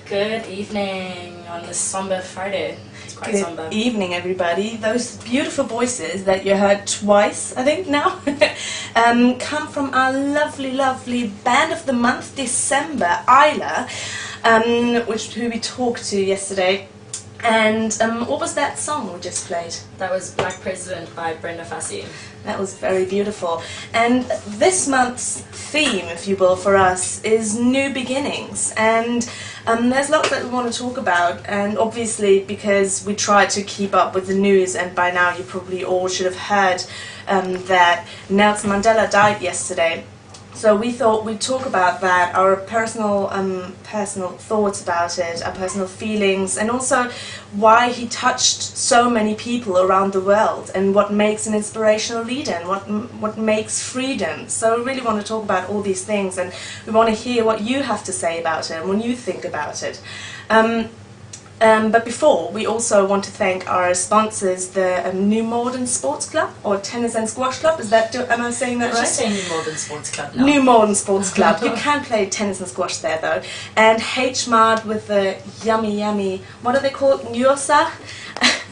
Good evening on this somber Friday. It's quite Good somber. evening, everybody. Those beautiful voices that you heard twice, I think now, come from our lovely, lovely band of the month, December, Isla, who we talked to yesterday. And what was that song we just played? That was Black President by Brenda Fassie. That was very beautiful. And this month's theme, if you will, for us is new beginnings. And there's lots that we want to talk about. And obviously, because we try to keep up with the news, and by now you probably all should have heard that Nelson Mandela died yesterday. So we thought we'd talk about that, our personal thoughts about it, our personal feelings, and also why he touched so many people around the world, and what makes an inspirational leader, and what makes freedom. So we really want to talk about all these things, and we want to hear what you have to say about it and what you think about it. But before, we also want to thank our sponsors, the New Modern Sports Club, or Tennis and Squash Club. Am I saying that right? Just saying New Modern Sports Club now. New Modern Sports Club. You can play tennis and squash there though. And H-Mart with the yummy, what are they called? Gyoza?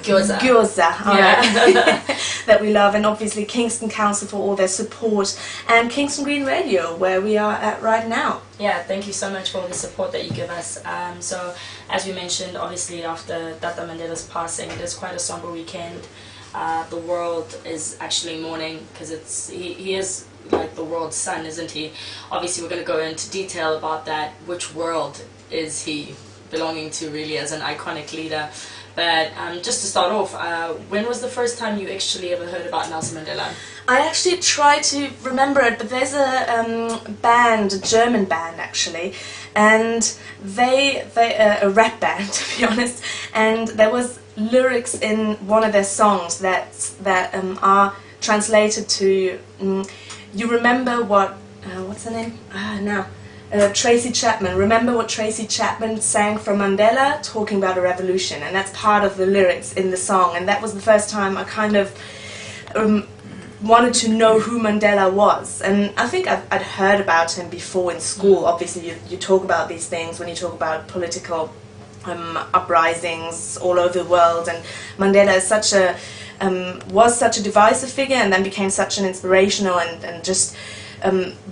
Gyoza, Yeah. that we love, and obviously Kingston Council for all their support, and Kingston Green Radio, where we are at right now. Yeah, thank you so much for all the support that you give us. So, as we mentioned, obviously after Tata Mandela's passing, it is quite a somber weekend. The world is actually mourning because he is like the world's son, isn't he? Obviously, we're going to go into detail about that. Which world is he belonging to, really, as an iconic leader? But just to start off, when was the first time you actually ever heard about Nelson Mandela? I actually try to remember it, but there's a band, a German band actually, and they a rap band to be honest, and there was lyrics in one of their songs that are translated to you remember what what's her name? Tracy Chapman. Remember what Tracy Chapman sang from Mandela, talking about a revolution, and that's part of the lyrics in the song. And that was the first time I kind of wanted to know who Mandela was. And I think I'd heard about him before in school. Obviously, you talk about these things when you talk about political uprisings all over the world. And Mandela is was such a divisive figure, and then became such an inspirational and just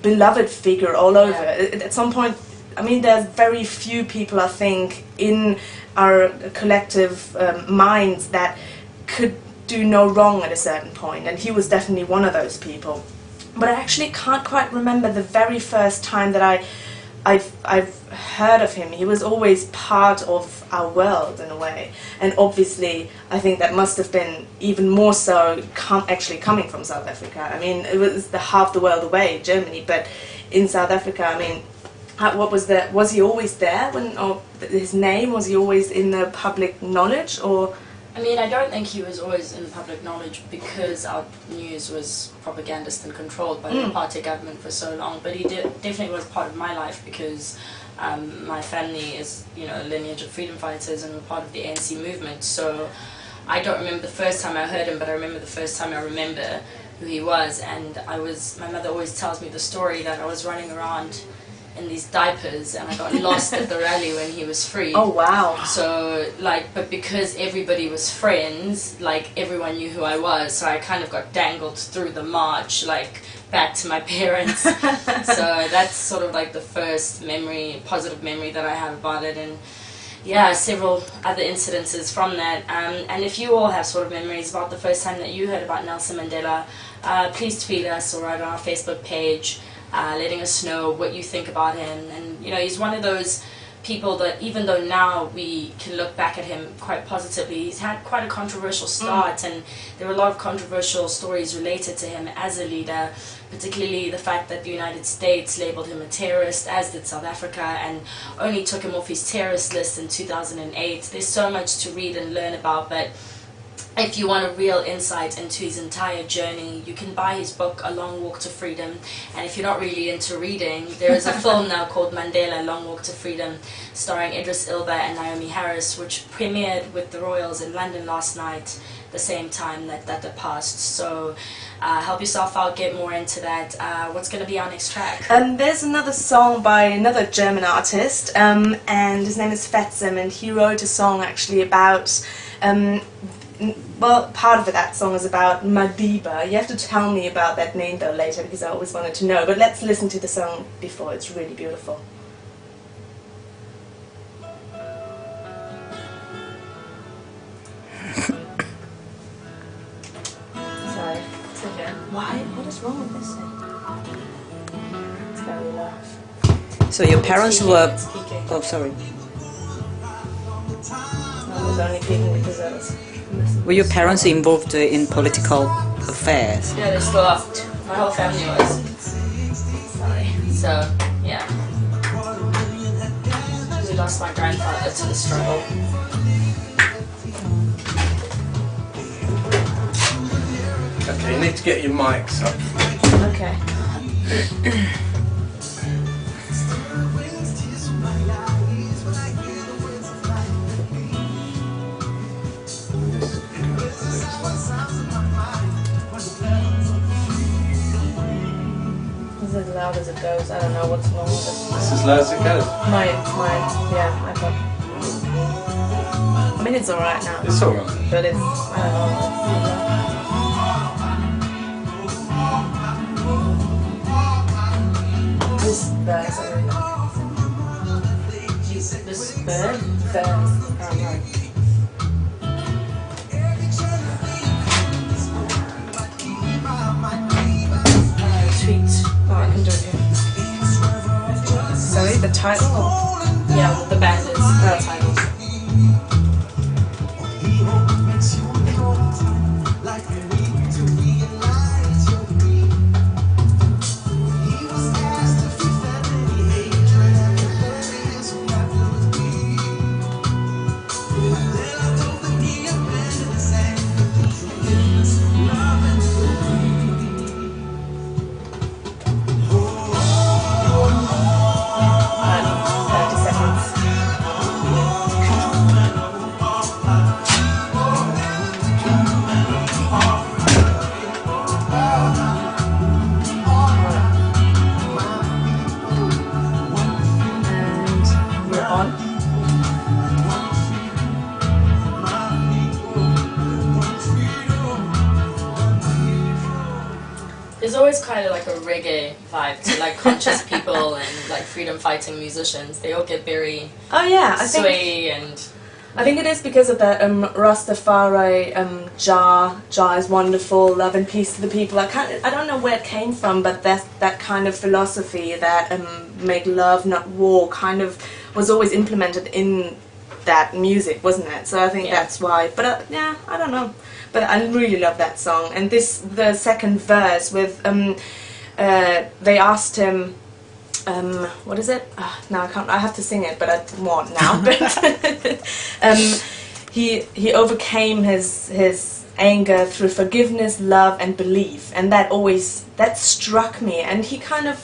beloved figure all over. Yeah. At some point, I mean, there's very few people, I think, in our collective minds that could do no wrong at a certain point, and he was definitely one of those people. But I actually can't quite remember the very first time that I've heard of him. He was always part of our world in a way, and obviously I think that must have been even more so actually coming from South Africa. I mean, it was half the world away, Germany, but in South Africa, I mean, was he always there or his name, was he always in the public knowledge, or? I mean, I don't think he was always in the public knowledge because our news was propagandist and controlled by the apartheid government for so long. But he definitely was part of my life because my family is, a lineage of freedom fighters, and we're part of the ANC movement. So I don't remember the first time I heard him, but I remember the first time I remember who he was. And my mother always tells me the story that I was running around in these diapers and I got lost at the rally when he was free. Oh wow. So but because everybody was friends, everyone knew who I was, so I kind of got dangled through the march back to my parents. So that's sort of the first positive memory that I have about it. And yeah, several other incidences from that. And if you all have sort of memories about the first time that you heard about Nelson Mandela, please tweet us or write on our Facebook page, letting us know what you think about him. And he's one of those people that, even though now we can look back at him quite positively, he's had quite a controversial start, and there were a lot of controversial stories related to him as a leader, particularly the fact that the United States labeled him a terrorist, as did South Africa, and only took him off his terrorist list in 2008. There's so much to read and learn about, but if you want a real insight into his entire journey, you can buy his book, A Long Walk to Freedom. And if you're not really into reading, there is a film now called Mandela, A Long Walk to Freedom, starring Idris Elba and Naomi Harris, which premiered with the Royals in London last night. the same time that they passed. So help yourself out, get more into that. What's going to be our next track? There's another song by another German artist, and his name is Fetzem, and he wrote a song actually about, well, part of that song is about Madiba. You have to tell me about that name though later, because I always wanted to know, but let's listen to the song before. It's really beautiful. Sorry. It's okay. Why? What is wrong with this thing? It's very loud. So your parents were... It's peaking. Oh, sorry. I was only peeking because I was... Were your parents involved in political affairs? Yeah, they still are. My whole family was. Sorry. So, yeah. We lost my grandfather to the struggle. Okay, you need to get your mics up. Okay. It's as loud as it goes. I don't know what's wrong with it. It's as loud as it goes. Yeah, iPod. I mean, it's alright now. It's alright. But it's, I don't know. This bird's already. This bird? Birds. Oh, no. Tweet. Oh, I can do it here. Sorry, the title? Yeah, well, the band is the title. There's always kind of like a reggae vibe to like conscious people and like freedom fighting musicians. They all get very Oh yeah, sway and I think it is because of that Rastafari Jah is wonderful, love and peace to the people. I don't know where it came from, but that kind of philosophy that make love not war kind of was always implemented in that music, wasn't it? So I think that's why. But yeah, I don't know. But I really love that song. And the second verse with they asked him. What is it? No, I can't. I have to sing it, but I won't now. But he overcame his anger through forgiveness, love, and belief, and that struck me. And he kind of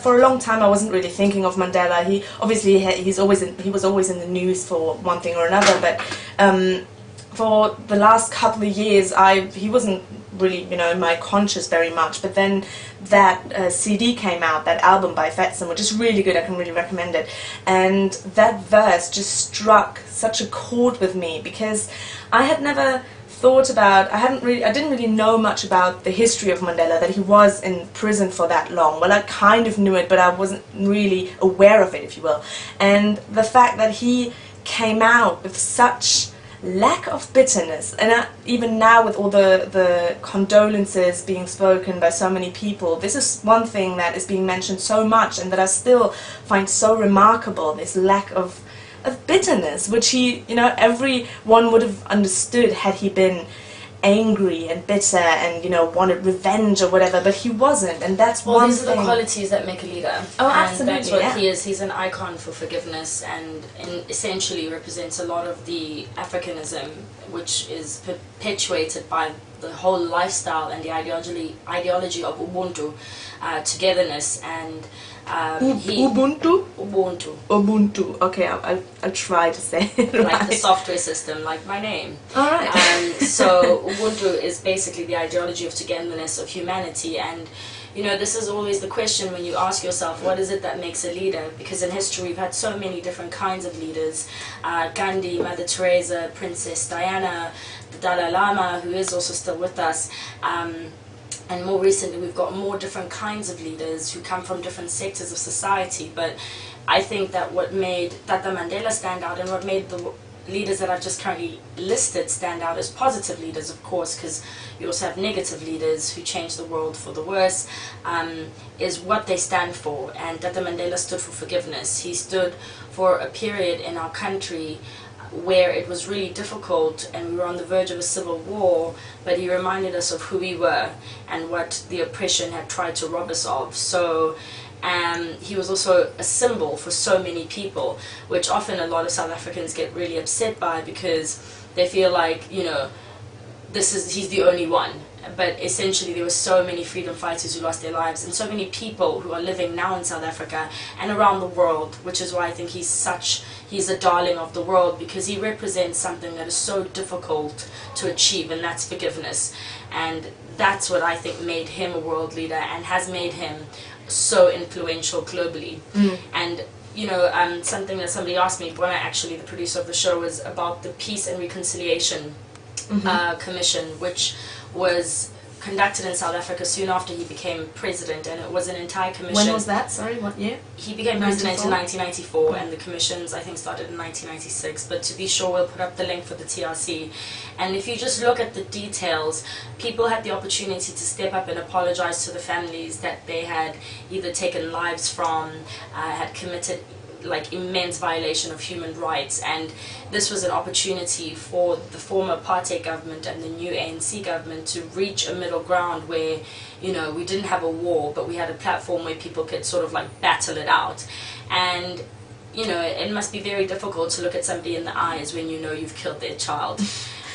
for a long time I wasn't really thinking of Mandela. He obviously he was always in the news for one thing or another, but for the last couple of years he wasn't really, in my conscious very much. But then that CD came out, that album by Fetzem, which is really good. I can really recommend it. And that verse just struck such a chord with me, because I had never thought about, I didn't really know much about the history of Mandela, that he was in prison for that long. Well, I kind of knew it, but I wasn't really aware of it, if you will. And the fact that he came out with such lack of bitterness, and even now with all the condolences being spoken by so many people, this is one thing that is being mentioned so much and that I still find so remarkable, this lack of bitterness, which he, everyone would have understood had he been angry and bitter and wanted revenge or whatever, but he wasn't, and that's one these thing. are the qualities that make a leader. Oh, and absolutely, that's what yeah. he is. He's an icon for forgiveness, and essentially represents a lot of the Africanism which is perpetuated by the whole lifestyle and the ideology of Ubuntu, togetherness, and Ubuntu? Ubuntu. Ubuntu. Okay, I'll try to say it right. Like the software system, like my name. All right. So Ubuntu is basically the ideology of togetherness, of humanity, and this is always the question when you ask yourself, what is it that makes a leader? Because in history we've had so many different kinds of leaders. Gandhi, Mother Teresa, Princess Diana, the Dalai Lama, who is also still with us. And more recently we've got more different kinds of leaders who come from different sectors of society. But I think that what made Tata Mandela stand out, and what made the leaders that I've just currently listed stand out as positive leaders, of course, because you also have negative leaders who change the world for the worse, is what they stand for. And Tata Mandela stood for forgiveness. He stood for a period in our country where it was really difficult and we were on the verge of a civil war, but he reminded us of who we were and what the oppression had tried to rob us of. So he was also a symbol for so many people, which often a lot of South Africans get really upset by, because they feel like, he's the only one. But essentially there were so many freedom fighters who lost their lives, and so many people who are living now in South Africa and around the world, which is why I think he's a darling of the world, because he represents something that is so difficult to achieve, and that's forgiveness. And that's what I think made him a world leader and has made him so influential globally. And something that somebody asked me, when the producer of the show, was about the Peace and Reconciliation Commission, which was conducted in South Africa soon after he became president, and it was an entire commission. When was that? Sorry, what year? He became president in 1994, and the commissions I think started in 1996, but to be sure we'll put up the link for the TRC. And if you just look at the details, people had the opportunity to step up and apologize to the families that they had either taken lives from, had committed immense violation of human rights. And this was an opportunity for the former apartheid government and the new ANC government to reach a middle ground where, we didn't have a war, but we had a platform where people could sort of battle it out. And it must be very difficult to look at somebody in the eyes when you've killed their child.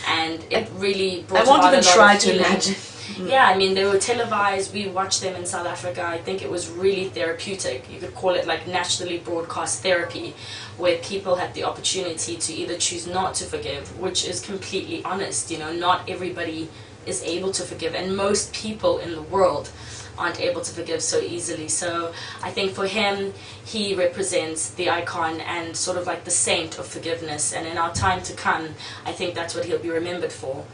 And it really brought I won't about even a lot try of to healing. imagine. Yeah, they were televised. We watched them in South Africa. I think it was really therapeutic. You could call it nationally broadcast therapy, where people had the opportunity to either choose not to forgive, which is completely honest. Not everybody is able to forgive, and most people in the world aren't able to forgive so easily. So I think for him, he represents the icon and sort of the saint of forgiveness. And in our time to come, I think that's what he'll be remembered for.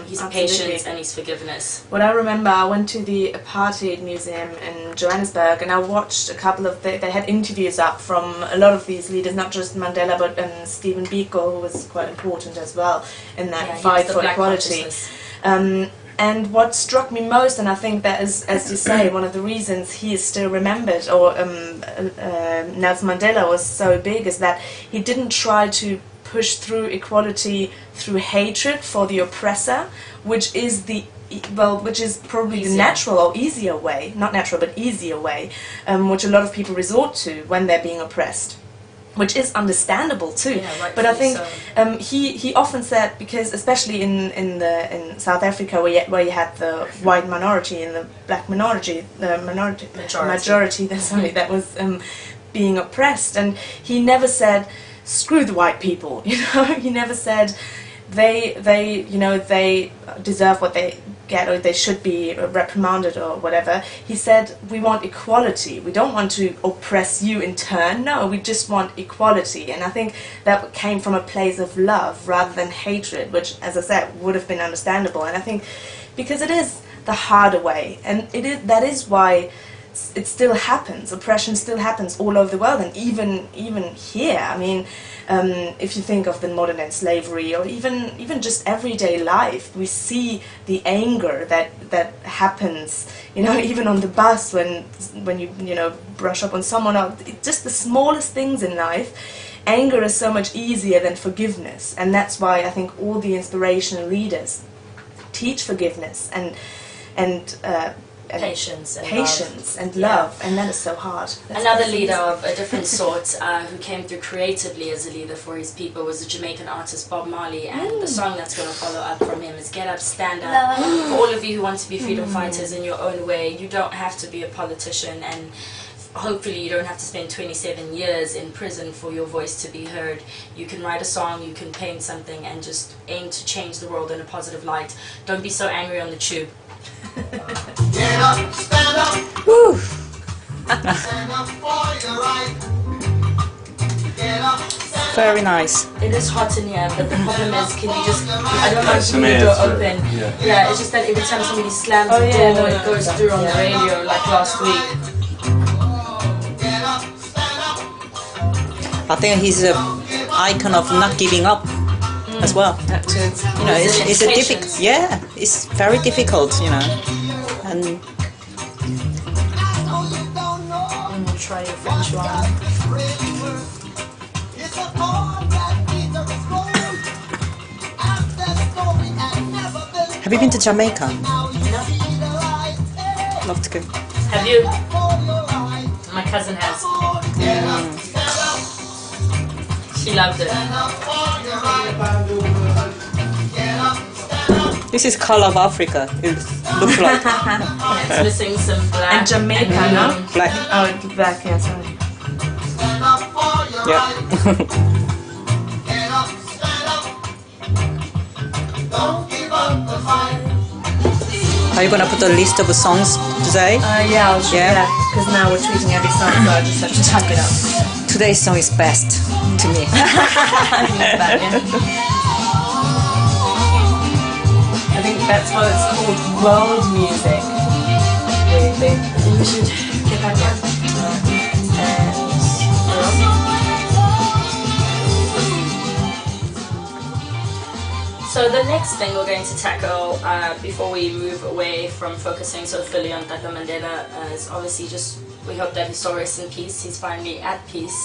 His patience and his forgiveness. What I remember, I went to the Apartheid Museum in Johannesburg, and I watched a couple of, they had interviews up from a lot of these leaders, not just Mandela, but Stephen Biko, who was quite important as well in that fight for equality. And what struck me most, and I think that is, as you say, one of the reasons he is still remembered, or Nelson Mandela was so big, is that he didn't try to push through equality through hatred for the oppressor, which is probably the natural or easier way, not natural but easier way, which a lot of people resort to when they're being oppressed. Which is understandable too, yeah, but I think he often said, because especially in South Africa where you had the white minority and the black minority, the majority that was being oppressed, and he never said screw the white people, he never said they deserve what they get, or they should be reprimanded or whatever. He said, we want equality. We don't want to oppress you in turn. No, we just want equality. And I think that came from a place of love rather than hatred, which, as I said, would have been understandable. And I think because it is the harder way, and that is why it still happens. Oppression still happens all over the world, and even here. If you think of the modern day slavery, or even just everyday life, we see the anger that happens. Even on the bus when you brush up on someone else, just the smallest things in life. Anger is so much easier than forgiveness, and that's why I think all the inspirational leaders teach forgiveness and patience and patience love. and love, and that is so hard. That's Another crazy. leader of a different sort who came through creatively as a leader for his people was the Jamaican artist Bob Marley, and the song that's going to follow up from him is Get Up, Stand Up. For all of you who want to be freedom fighters in your own way, you don't have to be a politician, and hopefully you don't have to spend 27 years in prison for your voice to be heard. You can write a song, you can paint something, and just aim to change the world in a positive light. Don't be so angry on the tube. Get up, stand up. Woo. Stand up for your right. Get up, stand Very nice. It is hot in here, but the problem is, can you just, I don't know if Some you air the door through. open. Yeah. It's just that every time somebody slams Oh, the yeah, door, no, it goes through on the radio, like last week. Get up, stand up. I think he's an icon of not giving up as well. You know, it's a difficult. Patience. Yeah, it's very difficult. You know, and I know you don't know. And we'll try your French one. It's a poem that dangerous road. After story and never been have you been to Jamaica? now you see the light. Hey, Love to go. Have you? for your right. My cousin has. Get up, stand up. She loved it. Stand up for your right. Get up, stand up. This is color of Africa. It looks like It's missing some black. And Jamaica, and no? green. black. Oh, black, yeah, sorry. Stand up for your Yeah. right. Get up, stand up. Don't give up the fight. Are you gonna put a list of the songs today? Yeah, I'll Yeah. because now we're tweeting every song, so I just have to type it up. Today's song is best to me. I think that's what it's called, world music. Really. We should get back on. So the next thing we're going to tackle before we move away from focusing so fully on Tata Mandela is obviously just we hope that he's so rest in peace. He's finally at peace,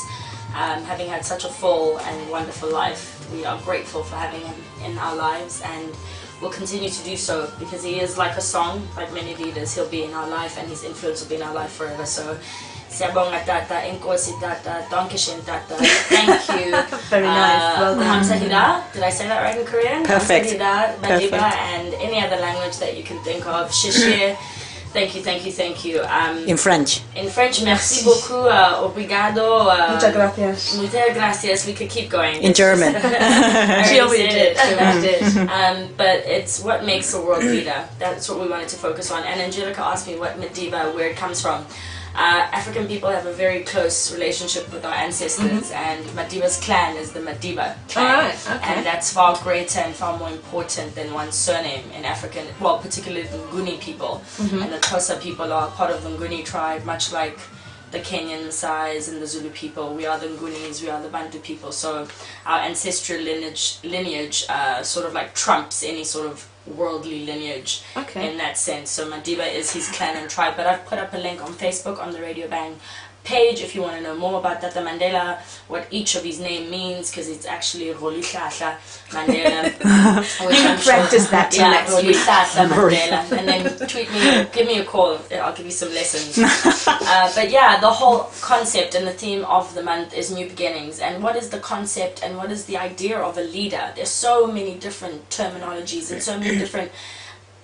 having had such a full and wonderful life. We are grateful for having him in our lives, and will continue to do so because he is like a song. Like many leaders, he'll be in our life, and his influence will be in our life forever. So. Siyabonga Tata, Enkosi Tata, Dankeschön Tata, thank you. Very nice, well done. Hamsahida, did I say that right in Korean? Perfect. Hamsahida, Madiba, Perfect. and any other language that you can think of. Shishir, thank you, thank you, thank you. In French. In French, merci beaucoup, obrigado. Muchas gracias. Muchas gracias. We could keep going. In German. She already did. But it's what makes a world leader. That's what we wanted to focus on. And Angelica asked me what Madiba, where it comes from. African people have a very close relationship with our ancestors, and Madiba's clan is the Madiba clan. Alright, okay. And that's far greater and far more important than one's surname in African, well, particularly the Nguni people. And the Xhosa people are part of the Nguni tribe, much like the Kenyan Maasais and the Zulu people. We are the Ngunis, we are the Bantu people. So our ancestral lineage sort of like trumps any sort of worldly lineage in that sense. So Madiba is his clan and tribe. But I've put up a link on Facebook on the Radio Bang page if you want to know more about Tata Mandela, what each of his name means, because it's actually Rolihlahla Mandela. You can practice that till next week. Rolihlahla Mandela. And then tweet me, give me a call, I'll give you some lessons. But yeah, the whole concept and the theme of the month is new beginnings. And what is the concept and what is the idea of a leader? There's so many different terminologies and so many different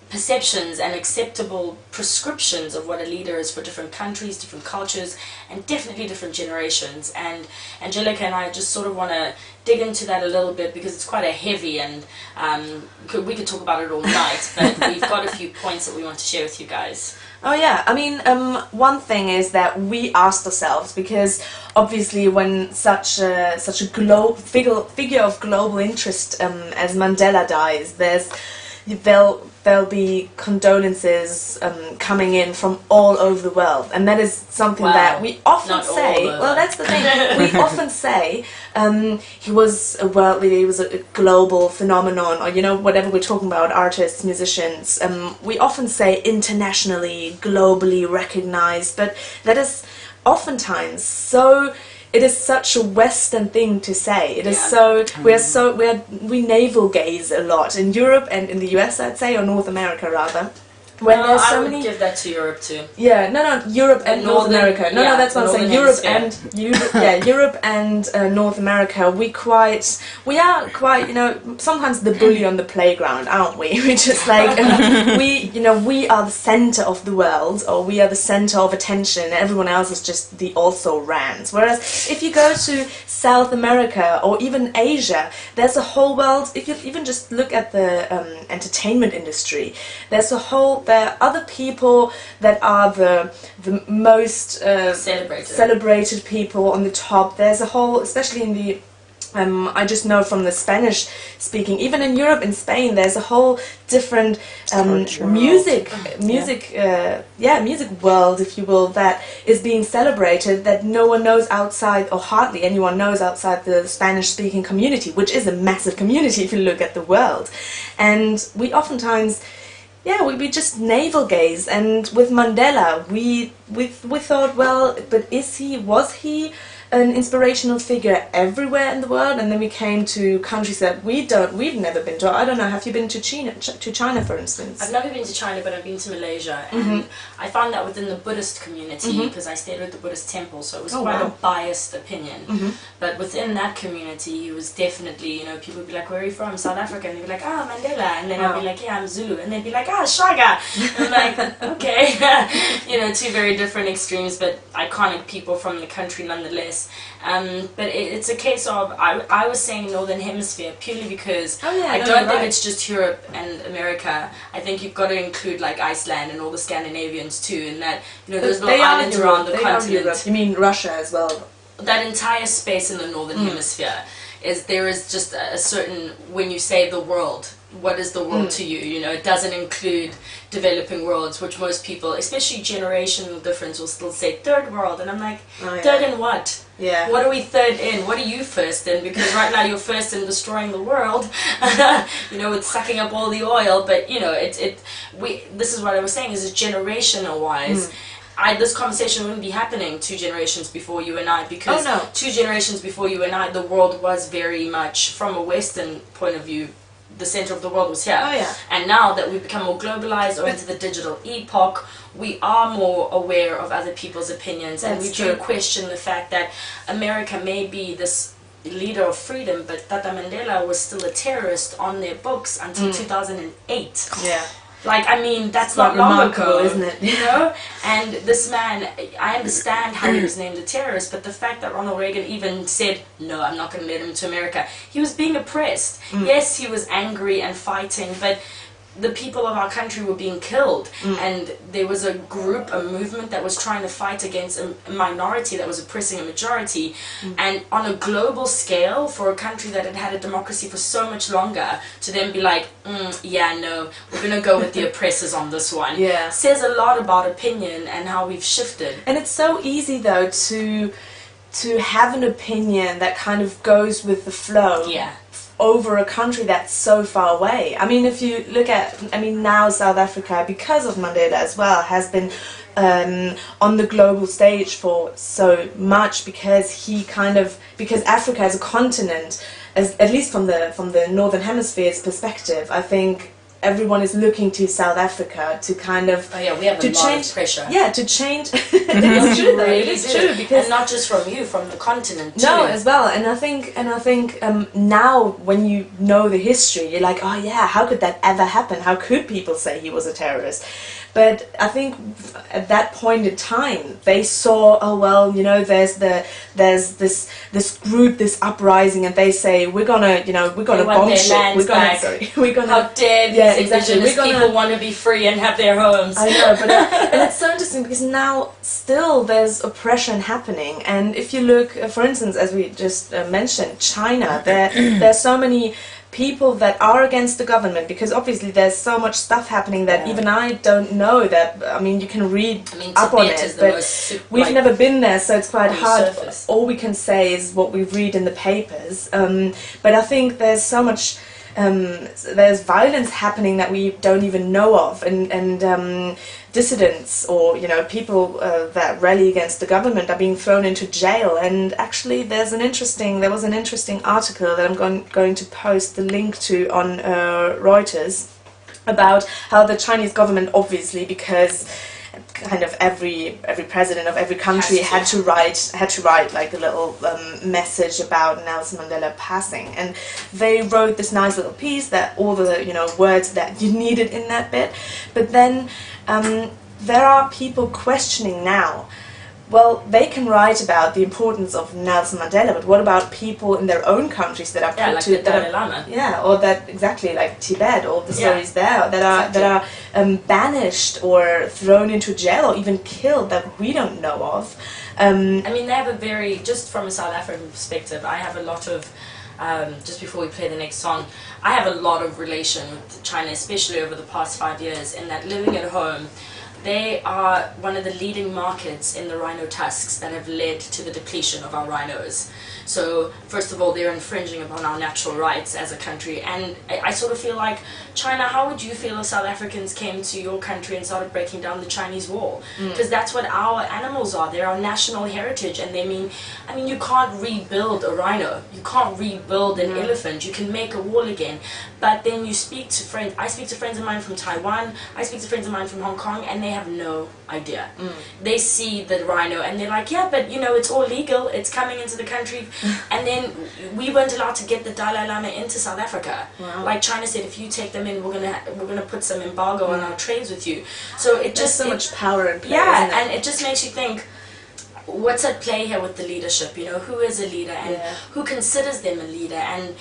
perceptions and acceptable prescriptions of what a leader is for different countries, different cultures, and definitely different generations. And Angelica and I just sort of want to dig into that a little bit because it's quite a heavy and we could talk about it all night, but we've got a few points that we want to share with you guys. Oh yeah, I mean, one thing is that we asked ourselves, because obviously when such a figure of global interest as Mandela dies, there'll be condolences coming in from all over the world, and that is something that we often Not all say. over. Well, that's the thing. We often say he was a world leader, he was a global phenomenon, or whatever we're talking about, artists, musicians. We often say internationally, globally recognized, but that is oftentimes so. It is such a Western thing to say. It is we navel gaze a lot in Europe and in the US, I'd say, or North America rather. when No, there's I so would many. give that to Europe too. Yeah, no, Europe and North Northern- America. No, yeah, that's what I'm the saying. Northern Europe and North America. We are quite, sometimes the bully on the playground, aren't we? We just like we are the center of the world, or we are the center of attention. And everyone else is just the also rans. Whereas if you go to South America or even Asia, there's a whole world. If you even just look at the entertainment industry, there are other people that are the most celebrated people on the top. There's a whole, especially in the I just know from the Spanish speaking, even in Europe, in Spain, there's a whole different music world, if you will, that is being celebrated that no one knows outside, or hardly anyone knows outside the Spanish speaking community, which is a massive community if you look at the world. And we oftentimes we just navel gaze, and with Mandela, we thought, well, but was he an inspirational figure everywhere in the world? And then we came to countries that we've never been to. I don't know. Have you been to China, for instance? I've never been to China, but I've been to Malaysia, and I found that within the Buddhist community, because I stayed at the Buddhist temple, so it was quite a biased opinion. But within that community, it was definitely, people would be like, "Where are you from?" "South Africa," and they'd be like, "Ah, Mandela," and then I'd be like, "Yeah, I'm Zulu," and they'd be like, "Ah, Shaga," and I'm like, "Okay," two very different extremes, but iconic people from the country nonetheless. But it's a case of, I was saying Northern Hemisphere purely because I don't think it's just Europe and America. I think you've got to include like Iceland and all the Scandinavians too, and that those little islands around the continent. You mean Russia as well? That entire space in the Northern Hemisphere there is just a certain, when you say the world, what is the world to you? It doesn't include developing worlds, which most people, especially generational difference, will still say third world, and I'm like, third in what? Yeah. What are we third in? What are you first in? Because right now you're first in destroying the world, with sucking up all the oil. But this is what I was saying, is generational wise. This conversation wouldn't be happening 2 generations before you and I, because 2 generations before you and I, the world was very much, from a Western point of view, the center of the world was here. And now that we've become more globalized or into the digital epoch, we are more aware of other people's opinions, and we do question the fact that America may be this leader of freedom, but Tata Mandela was still a terrorist on their books until 2008. Yeah. Like, I mean, that's not long ago, isn't it? And this man, I understand how he was named a terrorist, but the fact that Ronald Reagan even said, "No, I'm not going to let him to America," he was being oppressed. Yes, he was angry and fighting, but the people of our country were being killed, and there was a movement that was trying to fight against a minority that was oppressing a majority. And on a global scale, for a country that had had a democracy for so much longer, to then be like, we're going to go with the oppressors on this one, says a lot about opinion and how we've shifted. And it's so easy, though, to have an opinion that kind of goes with the flow. Over a country that's so far away. I mean, if you look at, now South Africa, because of Mandela as well, has been on the global stage for so much, because because Africa as a continent, at least from the Northern Hemisphere's perspective, I think everyone is looking to South Africa to kind of we have a lot of pressure. To change. It's true, though. It is true, because and not just from you, from the continent too. No, as well. And I think now when you know the history, you're like, oh yeah, how could that ever happen? How could people say he was a terrorist? But I think at that point in time, they saw, oh well, there's this group, this uprising, and they say we're gonna bomb shit. We're gonna. How dare these indigenous people want to be free and have their homes? I know, but and it's so interesting because now still there's oppression happening, and if you look, for instance, as we just mentioned, China, there's so many people that are against the government, because obviously there's so much stuff happening that even I don't know. That you can read up on it, but we've never been there, so it's quite hard. All we can say is what we read in the papers. But I think there's so much. There's violence happening that we don't even know of, and dissidents or people that rally against the government are being thrown into jail. And actually, there was an interesting article that I'm going to post the link to on Reuters, about how the Chinese government, obviously, because kind of every president of every country had to write like a little message about Nelson Mandela passing, and they wrote this nice little piece that all the words that you needed in that bit, but then there are people questioning now. Well, they can write about the importance of Nelson Mandela, but what about people in their own countries that are put like to the Dalai Lama? Yeah, or that exactly like Tibet, all the stories there that are banished or thrown into jail or even killed that we don't know of. I mean, they have a very, just from a South African perspective, I have a lot of, just before we play the next song, I have a lot of relation with China, especially over the past 5 years, in that living at home, they are one of the leading markets in the rhino tusks that have led to the depletion of our rhinos. So, first of all, they're infringing upon our natural rights as a country. And I sort of feel like, China, how would you feel if South Africans came to your country and started breaking down the Chinese wall? Because that's what our animals are. They're our national heritage. And I mean, you can't rebuild a rhino. You can't rebuild an elephant. You can make a wall again. But then you speak to friends. I speak to friends of mine from Taiwan. I speak to friends of mine from Hong Kong. And they have no idea. They see the rhino and they're like, yeah, but it's all legal. It's coming into the country. And then we weren't allowed to get the Dalai Lama into South Africa. Wow. Like China said, if you take them in, we're gonna put some embargo on our trades with you. So it just so much power in play. Yeah, isn't it? and it just makes you think, what's at play here with the leadership? Who is a leader and who considers them a leader? And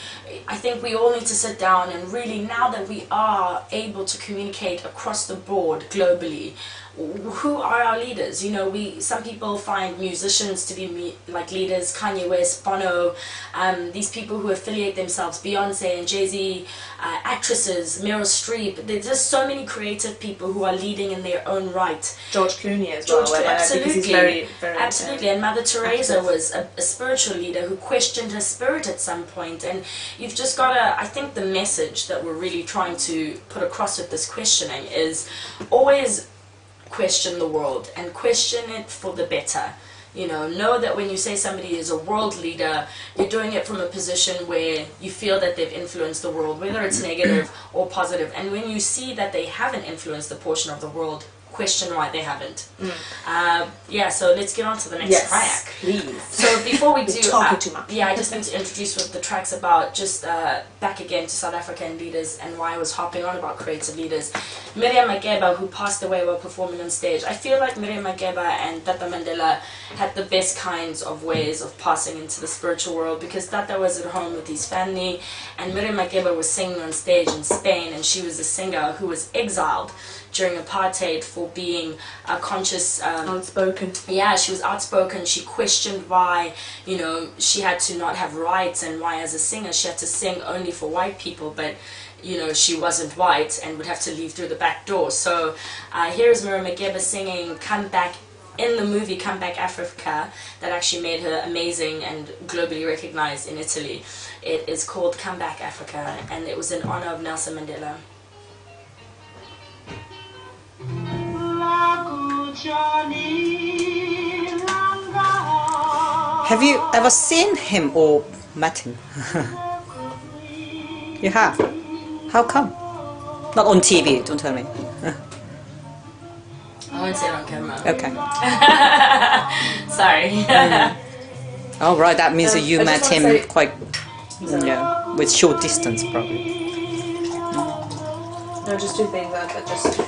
I think we all need to sit down and really, now that we are able to communicate across the board globally, who are our leaders? Some people find musicians to be like leaders, Kanye West, Bono, these people who affiliate themselves, Beyonce and Jay-Z, actresses, Meryl Streep. There's just so many creative people who are leading in their own right. George Clooney as well. Absolutely. Because he's very, very absolutely. And Mother Teresa active. was a spiritual leader who questioned her spirit at some point. And you've just got to, I think the message that we're really trying to put across with this questioning is always question the world and question it for the better. Know that when you say somebody is a world leader, you're doing it from a position where you feel that they've influenced the world, whether it's negative or positive. And when you see that they haven't influenced a portion of the world, question why they haven't. So let's get on to the next track. Please. So before we do, talking too much. I just need to introduce what the track's about, just back again to South African leaders and why I was hopping on about creative leaders. Miriam Makeba, who passed away while performing on stage. I feel like Miriam Makeba and Tata Mandela had the best kinds of ways of passing into the spiritual world, because Tata was at home with his family and Miriam Makeba was singing on stage in Spain, and she was a singer who was exiled during apartheid for being a conscious outspoken. Yeah, she was outspoken. She questioned why she had to not have rights, and why as a singer she had to sing only for white people, but she wasn't white and would have to leave through the back door. So here is Miriam Makeba singing Come Back, in the movie Come Back Africa, that actually made her amazing and globally recognized in Italy. It is called Come Back Africa, and it was in honor of Nelson Mandela. Have you ever seen him or met him? You have? How come? Not on TV, don't tell me. I won't say it on camera. Okay. Sorry. Oh, right, that means that you I met just him wanna say- quite, with short distance probably. No, just two things that just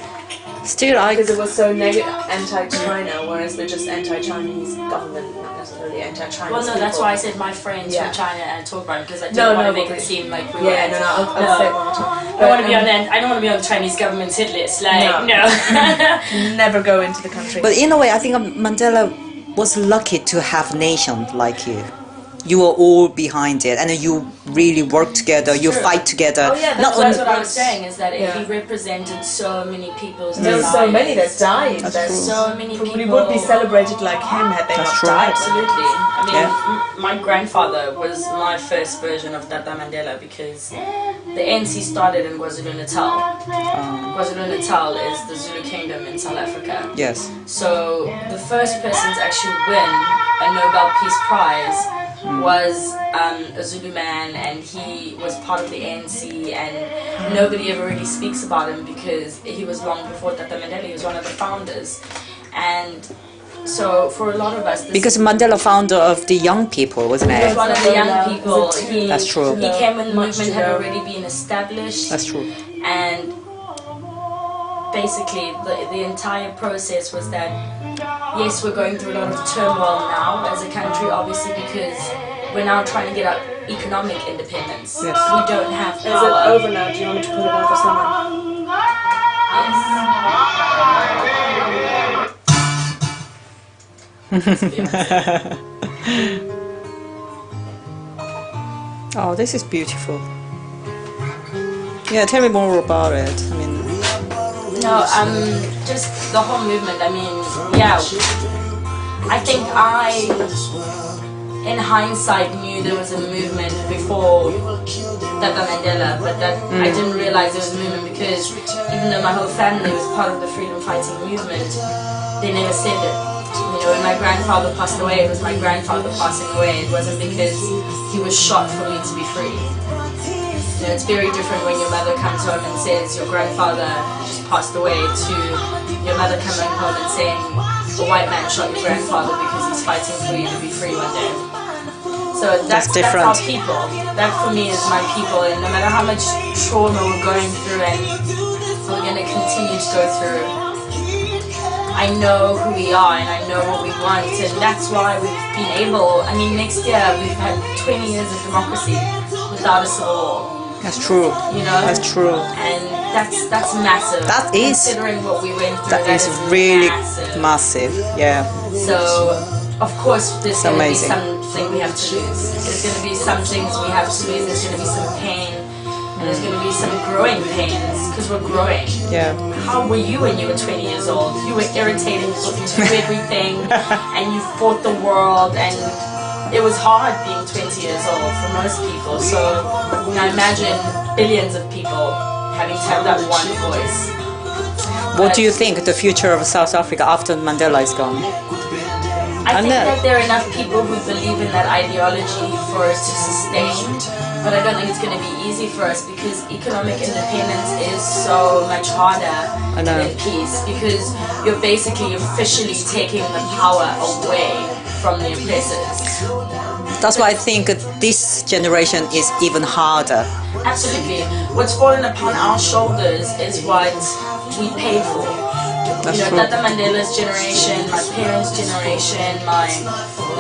Still, because it was so anti-China, whereas we're just anti-Chinese government, not necessarily anti-Chinese. Well, no, that's people. why I said my friends Yeah. from China and talk about it, because I didn't No, want to no, make but it seem like we were. Yeah, no, I'll say it one more time. I don't want to be on that. I don't want to be on the Chinese government's hit list. Like, no. Never go into the country. but in a way, I think Mandela was lucky to have nations like you. You were all behind it, and you really work together. You True. fight together. Oh yeah, Not that's on- what I was saying, is that Yeah. he represented so many people's there were so desires. many that died. That's that true. So many probably people would be celebrated like him had they That's not true. died. Absolutely. I mean, Yeah. my grandfather was my first version of Tata Mandela, because the ANC started in KwaZulu-Natal. KwaZulu-Natal is the Zulu kingdom in South Africa. Yes. So the first person to actually win a Nobel Peace Prize was a Zulu man and he was part of the ANC, and nobody ever really speaks about him because he was long before Tata Mandela. He was one of the founders, and so for a lot of us, Because Mandela founder of the young people, wasn't he was it? one of the young people. That's true. He came when the movement had already been established. That's true. And basically the entire process was that, yes, we're going through a lot of turmoil now as a country, obviously, because we're now trying to get our economic independence. Yes. We don't have Is it power. over now? Do you want me to put it on for someone? Oh, this is beautiful. Yeah, tell me more about it. I mean, No, just the whole movement. I mean, yeah, I think in hindsight, knew there was a movement before Tata Mandela, but that I didn't realize there was a movement because even though my whole family was part of the freedom fighting movement, they never said it. You know, when my grandfather passed away, it was my grandfather passing away. It wasn't because he was shot for me to be free. You know, it's very different when your mother comes home and says your grandfather just passed away to your mother coming home and saying a white man shot your grandfather because he's fighting for you to be free one day. So that's different. our people. That for me is my people, and no matter how much trauma we're going through and we're going to continue to go through, I know who we are and I know what we want, and that's why we've been able, I mean, next year we've had 20 years of democracy without a civil war. that's true. You know, That's true. and that's massive. That is. Considering what we went through, That is really massive. Yeah. So, of course, there's going to be amazing. something we have to lose. There's going to be some things we have to lose. There's going to be some pain. And there's going to be some growing pains because we're growing. Yeah. How were you when you were 20 years old? You were irritating to do everything, and you fought the world, and it was hard being 20 years old for most people. So I imagine billions of people having to have that one voice. What do you think the future of South Africa after Mandela is gone? I think know. that there are enough people who believe in that ideology for us to sustain, but I don't think it's going to be easy for us because economic independence is so much harder I know. than peace, because you're basically officially taking the power away from the oppressors. That's why I think this generation is even harder. Absolutely. What's fallen upon our shoulders is what we paid for. That's You know, true. Tata Mandela's generation, my parents' generation, my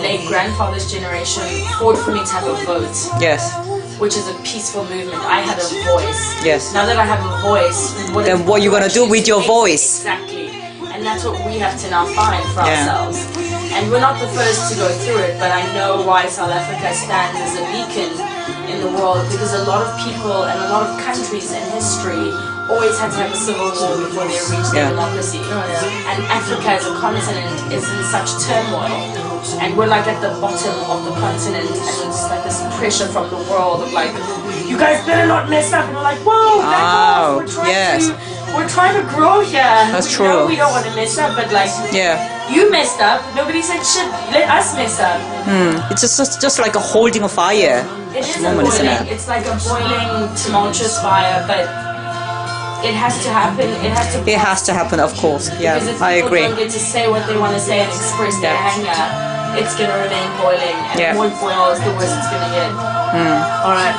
late grandfather's generation fought for me to have a vote, Yes. which is a peaceful movement. I had a voice. Yes. Now that I have a voice, Then what you gonna do with your voice? Exactly. And that's what we have to now find for Yeah. ourselves. And we're not the first to go through it, but I know why South Africa stands as a beacon in the world, because a lot of people and a lot of countries in history always had to have a civil war before they reached their Yeah. democracy. And Africa as a continent is in such turmoil. And we're like at the bottom of the continent, and it's like this pressure from the world of like, you guys better not mess up. And we're like, whoa, back off. We're trying to grow here. That's We true. know we don't want to mess up, but like, Yeah. you messed up. Nobody said shit. Let us mess up. It's just like a holding a fire. It is a moment, isn't boiling. it? It's like a boiling, tumultuous fire, but it has to happen. It has to. It has to happen, of course. Yeah, Because if I people agree. don't get to say what they want to say and express their Yeah. anger, it's gonna remain boiling. And Yeah. the more it boils, the worse it's gonna get. All right.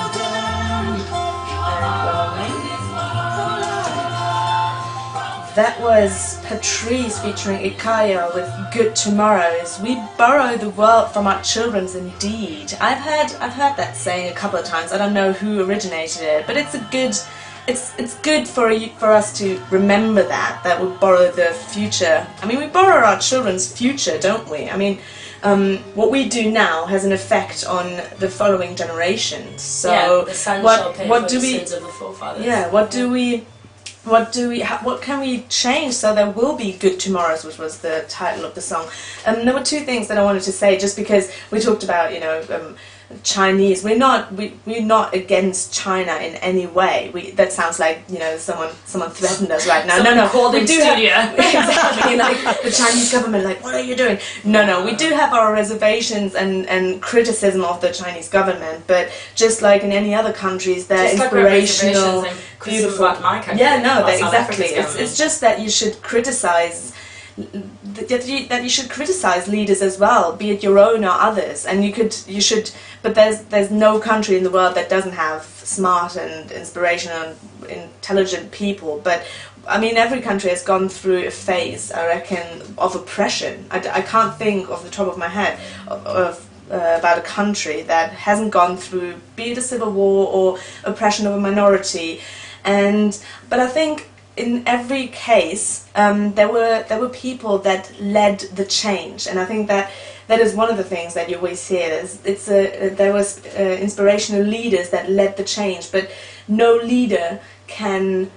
That was Patrice featuring Ikaya with Good Tomorrows. We borrow the world from our children's indeed. I've heard that saying a couple of times. I don't know who originated it, but it's a good it's good for us to remember that we borrow the future. I mean, we borrow our children's future, don't we? I mean, what we do now has an effect on the following generations. So yeah, the son shall pay what for do the we sins of the forefathers. yeah, what can we change so there will be good tomorrows, which was the title of the song. There were two things that I wanted to say, just because we talked about, Chinese. We're not against China in any way. That sounds like, you know, someone threatened us right now. No, called in studio. Exactly, like the Chinese government, like, what are you doing? No, we do have our reservations and criticism of the Chinese government, but just like in any other countries, they're Just like inspirational, reservations and beautiful. about my country. Yeah, no, about South exactly. Africa's government. It's just that you should criticize. That you should criticize leaders as well, be it your own or others, and you should. But there's no country in the world that doesn't have smart and inspirational, and intelligent people. But I mean, every country has gone through a phase, I reckon, of oppression. I can't think off the top of my head of about a country that hasn't gone through, be it a civil war or oppression of a minority, but I think. In every case, there were people that led the change, and I think that is one of the things that you always hear. There was inspirational leaders that led the change, but no leader can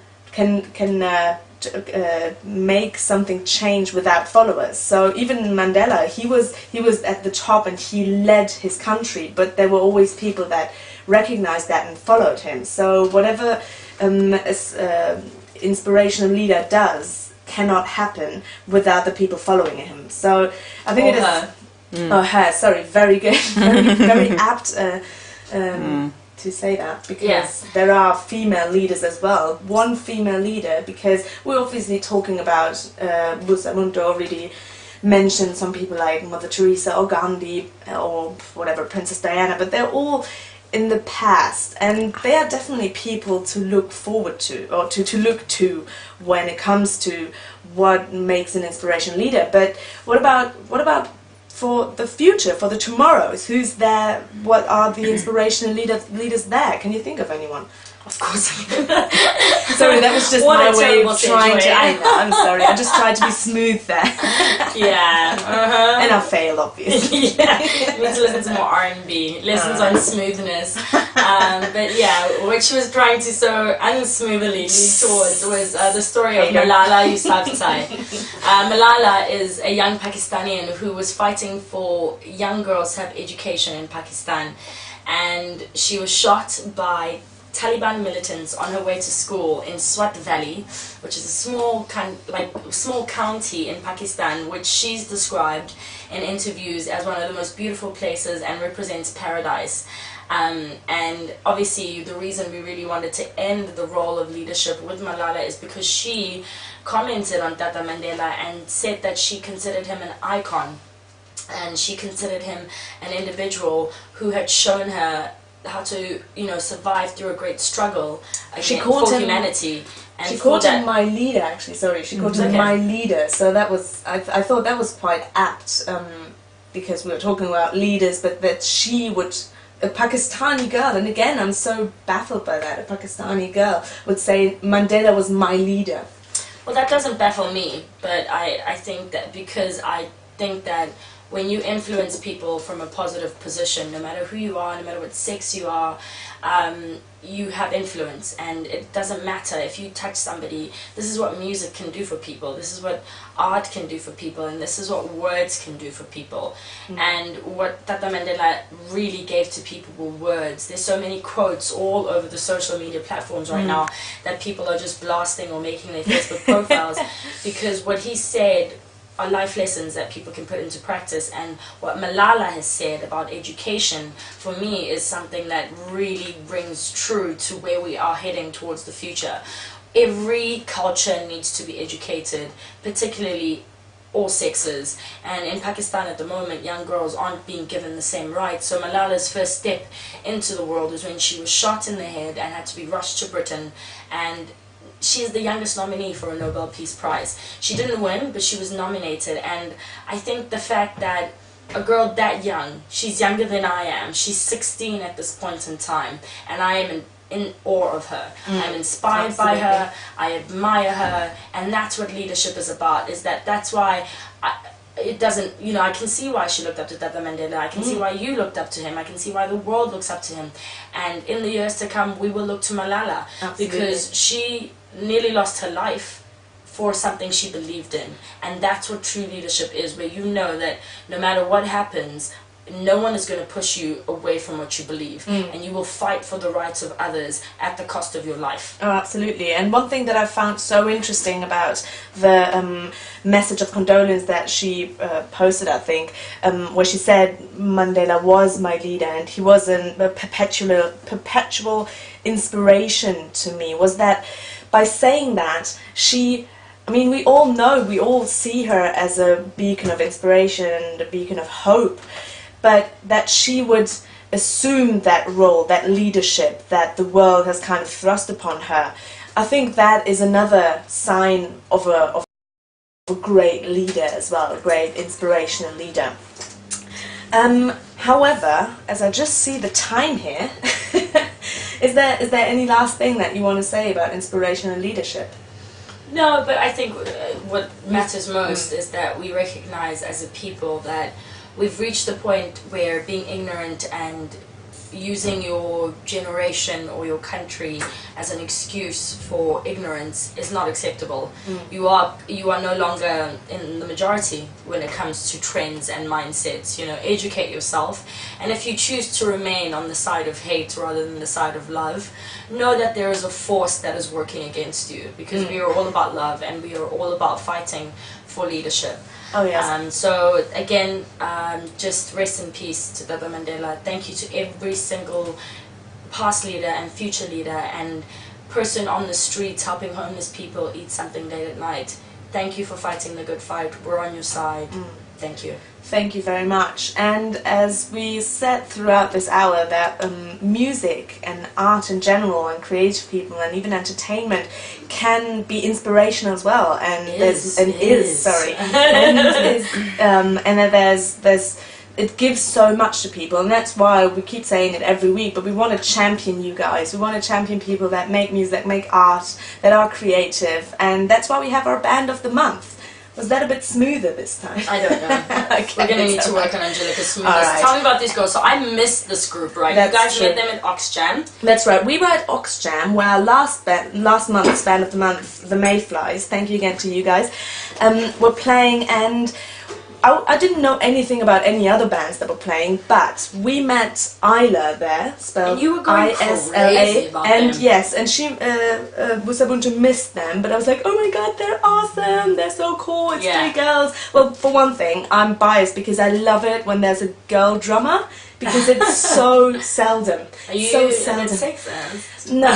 make something change without followers. So even Mandela, he was at the top and he led his country, but there were always people that recognized that and followed him. So whatever inspirational leader does cannot happen without the people following him. So I think it is her. Oh, her, sorry, very good, very apt to say that, because there are female leaders as well. One female leader, because we're obviously talking about Musamunto already mentioned some people like Mother Teresa or Gandhi or whatever, Princess Diana, but they're all in the past, and they are definitely people to look forward to, or to look to when it comes to what makes an inspirational leader. But what about for the future, for the tomorrows? Who's there? What are the inspirational leaders there? Can you think of anyone? Of course. Sorry, that was just What my a way terrible of trying to. segue. I know, I'm sorry. I just tried to be smooth there, Yeah. Uh-huh. and I failed, obviously. Yeah. You need to listen to more R&B. Lessons on smoothness. But yeah, what she was trying to so unsmoothly lead towards was the story of Malala Yousafzai. Malala is a young Pakistani who was fighting for young girls to have education in Pakistan, and she was shot by Taliban militants on her way to school in Swat Valley, which is a small county in Pakistan, which she's described in interviews as one of the most beautiful places and represents paradise. And obviously the reason we really wanted to end the role of leadership with Malala is because she commented on Tata Mandela and said that she considered him an icon, and she considered him an individual who had shown her how to, survive through a great struggle for humanity. And she called him my leader, actually. Sorry, she called him my leader. So that was, I thought that was quite apt, because we were talking about leaders, but that she would, a Pakistani girl, and again, I'm so baffled by that, a Pakistani girl would say Mandela was my leader. Well, that doesn't baffle me, but I think that because I think that when you influence people from a positive position, no matter who you are, no matter what sex you are, you have influence, and it doesn't matter if you touch somebody. This is what music can do for people, this is what art can do for people, and this is what words can do for people. And what Tata Mandela really gave to people were words. There's so many quotes all over the social media platforms right now that people are just blasting or making their Facebook profiles, because what he said are life lessons that people can put into practice. And what Malala has said about education, for me, is something that really rings true to where we are heading towards the future. Every culture needs to be educated, particularly all sexes. And in Pakistan at the moment, young girls aren't being given the same rights. So Malala's first step into the world was when she was shot in the head and had to be rushed to Britain, and she is the youngest nominee for a Nobel Peace Prize. She didn't win, but she was nominated, and I think the fact that a girl that young, she's younger than I am, she's 16 at this point in time, and I am in awe of her. I'm inspired by her, I admire her, and that's what leadership is about, that's why it doesn't, I can see why she looked up to Tata Mandela, I can see why you looked up to him, I can see why the world looks up to him, and in the years to come we will look to Malala. Absolutely. Because she nearly lost her life for something she believed in, and that's what true leadership is, where you know that no matter what happens, no one is going to push you away from what you believe, and you will fight for the rights of others at the cost of your life. Oh, absolutely. And one thing that I found so interesting about the message of condolence that she posted, I think, where she said Mandela was my leader and he was a perpetual inspiration to me, was that by saying that we all know, we all see her as a beacon of inspiration and a beacon of hope, but that she would assume that role, that leadership that the world has kind of thrust upon her. I think that is another sign of a great leader as well, a great inspirational leader. However, as I just see the time here, is there any last thing that you want to say about inspirational leadership? No, but I think what matters most is that we recognize as a people that we've reached the point where being ignorant and using your generation or your country as an excuse for ignorance is not acceptable. You are no longer in the majority when it comes to trends and mindsets. Educate yourself, and if you choose to remain on the side of hate rather than the side of love, know that there is a force that is working against you, because we are all about love and we are all about fighting for leadership. Oh, yes. So again, just rest in peace to Tata Mandela. Thank you to every single past leader and future leader and person on the streets helping homeless people eat something late at night. Thank you for fighting the good fight. We're on your side. Thank you. Thank you very much. And as we said throughout this hour, that music and art in general and creative people and even entertainment can be inspirational as well. And it gives so much to people, and that's why we keep saying it every week, but we want to champion you guys. We want to champion people that make music, that make art, that are creative, and that's why we have our band of the month. Was that a bit smoother this time? I don't know. Okay, we're going to need to work on Angelica's smoothness. Right. Tell me about these girls. So I missed this group, right? That's you guys true. met them at Oxjam. That's right. We were at Oxjam, where our last month's band of the month, the Mayflies, thank you again to you guys, were playing, and I didn't know anything about any other bands that were playing, but we met Isla there, spelled And you were going ISLA, crazy about and them. yes, and she was able to miss them, but I was like, oh my god, they're awesome, they're so cool, it's Yeah. 3 girls. Well, for one thing, I'm biased because I love it when there's a girl drummer, because it's so seldom. Are you so an seldom. sexist? No,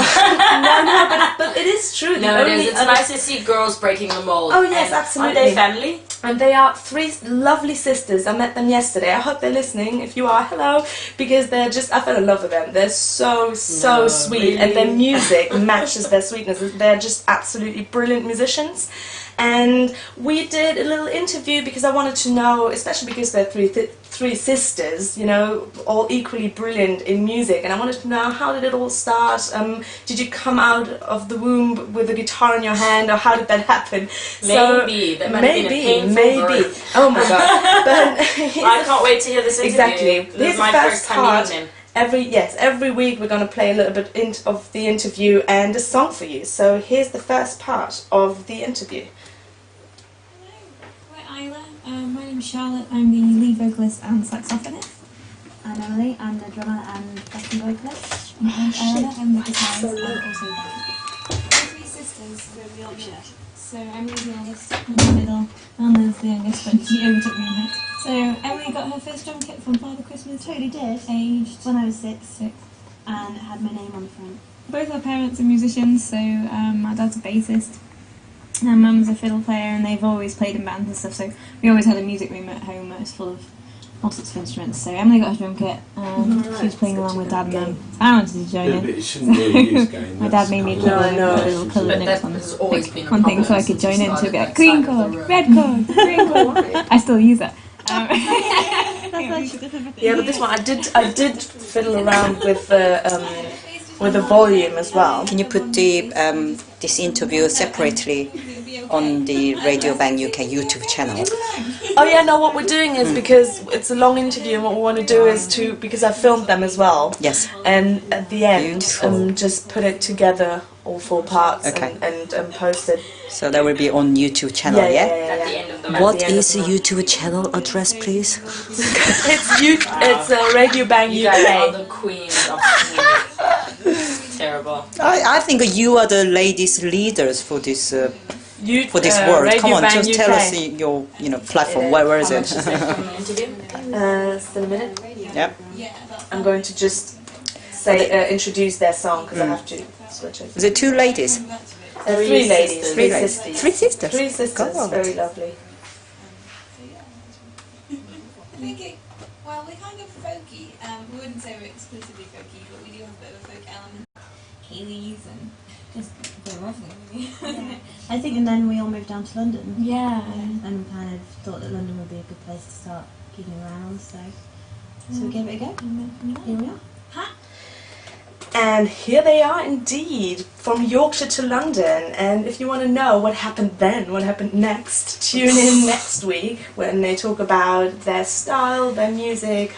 but it is true. No, The it only is. It's other- nice to see girls breaking the mold. Oh, yes, And absolutely. Are they family? And they are 3 lovely sisters. I met them yesterday. I hope they're listening. If you are, hello. Because they're just, I fell in love with them. They're so No, sweet. And really? their music matches their sweetness. They're just absolutely brilliant musicians. And we did a little interview because I wanted to know, especially because they're three sisters, all equally brilliant in music, and I wanted to know, how did it all start? Did you come out of the womb with a guitar in your hand, or how did that happen? Maybe. That might have been a painful birth. Oh my god! But I can't wait to hear this interview. Exactly. This Here's is my the first time meeting them. Every week we're going to play a little bit of the interview and a song for you. So here's the first part of the interview. Hi Isla, my name's Charlotte, I'm the lead vocalist and saxophonist. I'm Emily, I'm the drummer and backing vocalist. And Eleanor, I'm the guitarist and also backing. We're 3 sisters from Yorkshire. So Emily's the eldest, I'm in the middle, and Liz the youngest, but she overtook me in height. So Emily got her first drum kit from Father Christmas, Totally did. aged When I was 6 6. and it had my name on the front. Both our parents are musicians, so my dad's a bassist. And mum's a fiddle player, and they've always played in bands and stuff, so we always had a music room at home that was full of all sorts of instruments. So Emily got her drum kit, and she was playing along with Dad and Mum. I wanted to join Yeah, in. but you shouldn't really use game. My dad made me That's put No, I know. a little coloured But notes that on has always been a one thing so problem I could since you join in to started get that green side of the chord, room. red chord, green chord. I still use it. Yeah, but this one I did fiddle around with the with the volume as well. Can you put the this interview separately on the Radio Bang UK YouTube channel? Oh yeah, no, what we're doing is because it's a long interview and what we want to do is to, because I filmed them as well. Yes. And at the end, Beautiful. just put it together, all 4 parts, Okay. and post it. So that will be on YouTube channel, yeah? At the end of the month. What the end is of the the YouTube channel address, please? It's Radio Bang You guys are UK. the queens of queens. Terrible. I think you are the ladies leaders for this world. Radio Come on, Bang just UK. tell us your platform. Where is How it? much is there from an interview? Still a minute. Yep. I'm going to just say introduce their song because I have to switch it. Is it 2 ladies? 3 ladies, sisters. 3 ladies. sisters. 3 sisters. 3 sisters, God. very lovely. Okay, well, we're kind of folky. We wouldn't say we're exclusively folky, but we do have a bit of a folk element. Keelys and Just a bit of everything, really. I think, and then we all moved down to London. Yeah. And kind of thought that London would be a good place to start gigging around, so we gave it a go. Here we are. And here they are indeed, from Yorkshire to London. And if you want to know what happened then, what happened next, tune in next week when they talk about their style, their music,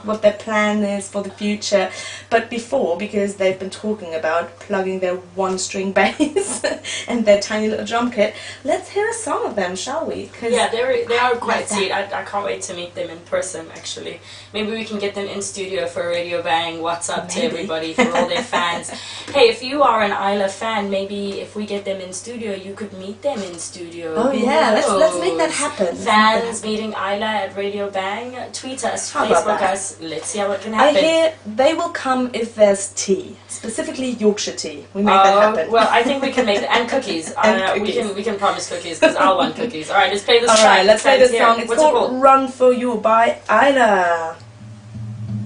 what their plan is for the future. But before, because they've been talking about plugging their 1-string bass and their tiny little drum kit, let's hear a song of them, shall we? 'Cause Yeah, they are quite sweet. I can't wait to meet them in person, actually. Maybe we can get them in studio for Radio Bang. What's up to everybody, for all their fans. Hey, if you are an Isla fan, maybe if we get them in studio, you could meet them in studio. Oh Who yeah, let's make that knows? happen. Fans meeting Isla at Radio Bang. Tweet us, How about Facebook that? us. Let's see how it can I happen. hear they will come if there's tea, specifically Yorkshire tea. We make that happen. Well, I think we can make that. And cookies. And We can promise cookies because I want cookies. Alright, let's play this All track. right, let's play this Yeah, song. It's what's called it "Run for You" by Isla.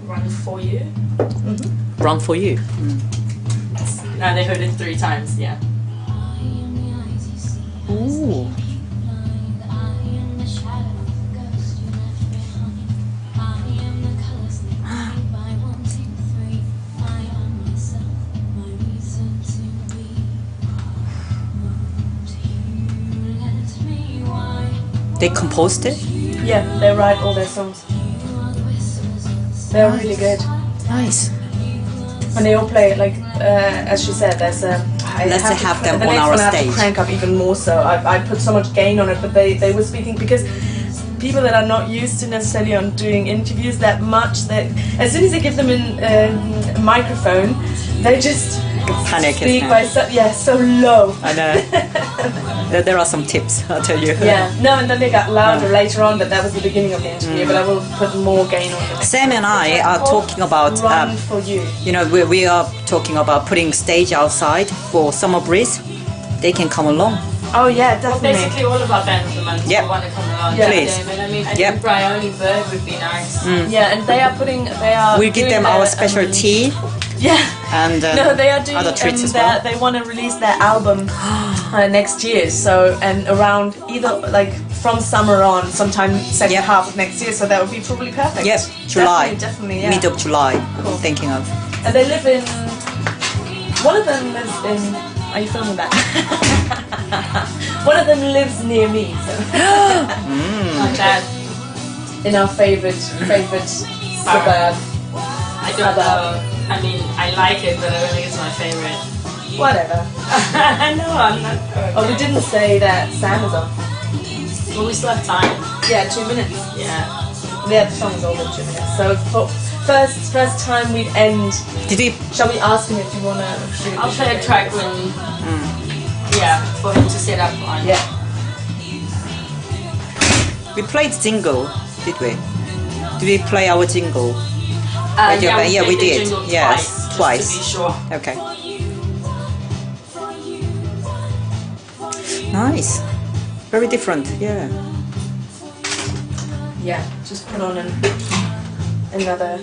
Run for You. Run for you. No, they heard it 3 times. Yeah. Ooh. They composed it? Yeah, they write all their songs. They're really good, Nice. and they all play it like as she said. There's a. Let's have them the on next our one I have to stage. crank up even more so. I put so much gain on it, but they were speaking because people that are not used to necessarily on doing interviews that much, that as soon as they give them a microphone, they just Panic, speak isn't by it? so low. I know. There are some tips, I'll tell you. Yeah, no, and then they got louder later on, but that was the beginning of the interview. But I will put more gain on it. Sam and I are talking about, Run for You. you know, we are talking about putting stage outside for Summer Breeze. They can come along. Oh yeah, Well, definitely. basically all of our band of the month Yep. will want to come along. Yeah. Please. But I mean, I Yep. think Bryony Bird would be nice. Yeah, and they are. We'll give doing them our their, special tea Yeah. and No, they are doing. other treats as well. They want to release their album next year. So and around either like from summer on, sometime second Yep. half of next year. So that would be probably perfect. Yep, July. Definitely. Yeah. Mid of July, I'm thinking of. And they live in. One of them lives in. Are you filming that? One of them lives near me. So. Not bad. In our favorite suburb. I don't know. I mean, I like it, but I don't think it's my favorite. Whatever. No, I'm not. Oh, we didn't say that Sam is on. Well, we still have time. Yeah, 2 minutes. Yeah. Yeah, the song's over 2 minutes. So for first time we'd end. Did we? Shall we ask him if you wanna shoot? I'll play a track when. Yeah, for him to set up on. Yeah. We played jingle, did we? Did we play our jingle? Yeah, we played the did. jingle Yes, twice. Just to be sure. Okay. Nice. Very different. Yeah. Yeah, just put on another.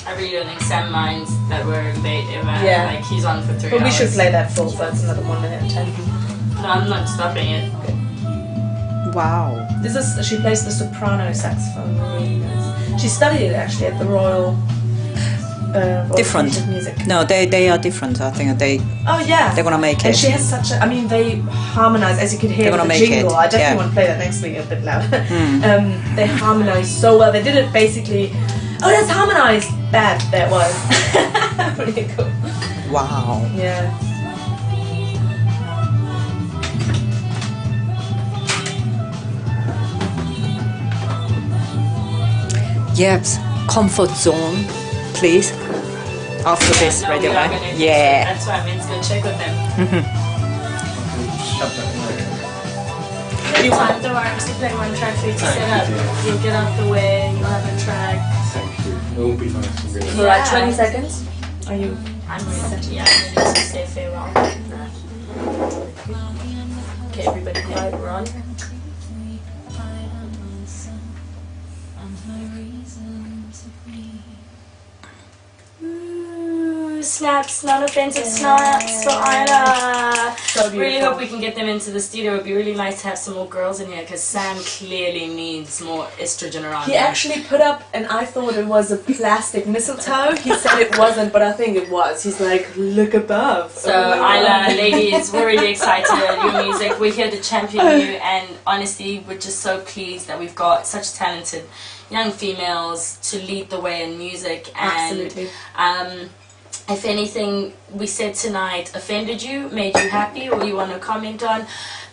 I really don't think Sam minds that we're late ever. Yeah. Like he's on for 3 But hours. we should play that full, so it's another 1 minute and 10. No, I'm not stopping it. Wow. This is she plays the soprano saxophone really nice. She studied it actually at the Royal or Different. piece of music. No, they are different. I think Oh yeah. they're gonna make And it. she has such a. I mean, they harmonize as you could hear They're with gonna the make jingle. it, I definitely yeah. want to play that next week a bit louder. They harmonize so well. They did it basically. Oh, that's harmonized. Bad. That was. Really cool. Wow. Yeah. Yes. Comfort zone, please. After this No, radio we are bang. gonna do Yeah. so. That's why I'm meant to go check with them. Shove that away. Time, don't worry, I'm still playing one track for you to Thank set you, up. dear. You'll get out the way, you'll have a track. Thank you. It will be nice and good. For like 20 seconds. Are you? I'm ready, yeah, I'm ready to say farewell. Okay, everybody quiet, we're on. Ooh, snaps, non-offensive snaps for Ida. So beautiful. Really hope we can get them into the studio. It would be really nice to have some more girls in here because Sam clearly needs more estrogen around He him. actually put up, and I thought it was a plastic mistletoe. He said it wasn't, but I think it was. He's like, look above. So, Oh my Isla, God. ladies, we're really excited about your music. We're here to champion you, and honestly, we're just so pleased that we've got such talented young females to lead the way in music. And Absolutely. if anything we said tonight offended you, made you happy, or you want to comment on,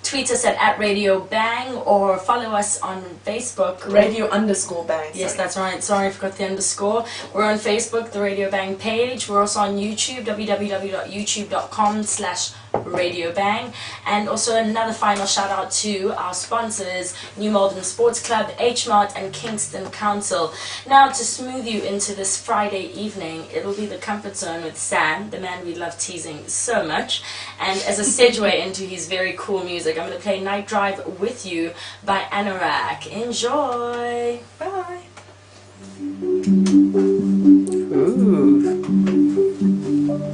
tweet us at Radio Bang or follow us on Facebook. Radio_bang. Yes, sorry. that's right. Sorry, I forgot the underscore. We're on Facebook, the Radio Bang page. We're also on YouTube, www.youtube.com/Radio Bang. And also another final shout out to our sponsors, New Malden Sports Club, H-Mart and Kingston Council. Now to smooth you into this Friday evening, it'll be the Comfort Zone with Sam, the man we love teasing so much. And as a segue into his very cool music, I'm going to play Night Drive With You by Anorak. Enjoy! Bye.